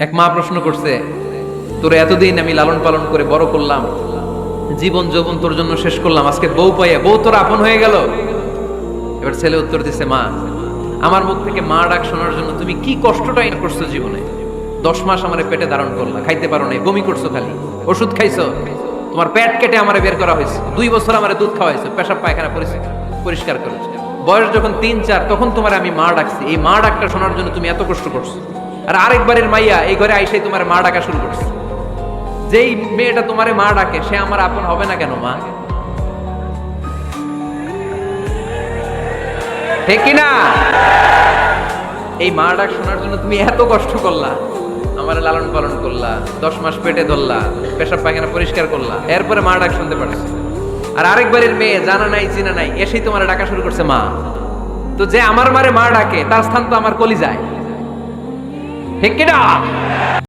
এক মা প্রশ্ন করছে, তোর এতদিন আমি লালন পালন করে বড় করলাম, জীবন যৌবন তোর জন্য শেষ করলাম, আজকে বউ পাইয়া বউ তোর আপন হয়ে গেল। এবার ছেলে উত্তর দিছে, মা আমার মুখ থেকে মা ডাক শোনার জন্য তুমি কি কষ্টটাই না করছো জীবনে। 10 মাস আমার পেটে ধারণ করলা, খাইতে পারো নাই, বমি করছো, খালি ওষুধ খাইছো, তোমার পেট কেটে আমারে বের করা হয়েছে, 2 বছর আমারে দুধ খাওয়াইছো, পেশাব পায়খানা পরিষ্কার করেছো। বয়স যখন 3-4 তখন তোমার আমি মা ডাকছি, এই মা ডাকটা শোনার জন্য তুমি এত কষ্ট করছো। আর আরেকবারের মাইয়া এই ঘরে আইসাই তোমার মা ডাকা শুরু করছে। যেই মেয়েটা তোমারে মা ডাকে সে আমার আপন হবে না কেন মা? ঠিক কিনা? এই মা ডাক শোনার জন্য তুমি এত কষ্ট করলা, আমার লালন পালন করলা, 10 মাস পেটে ধরলা, পেশাব পায়খানা পরিষ্কার করলা, এরপরে মা ডাক শুনতে পারছো। আর আরেকবারের মেয়ে জানা নাই চিনা নাই এসেই তোমার ডাকা শুরু করছে মা। তো যে আমার মারে মা ডাকে তার স্থান তো আমার কলিজায়, ঠিক কিনা?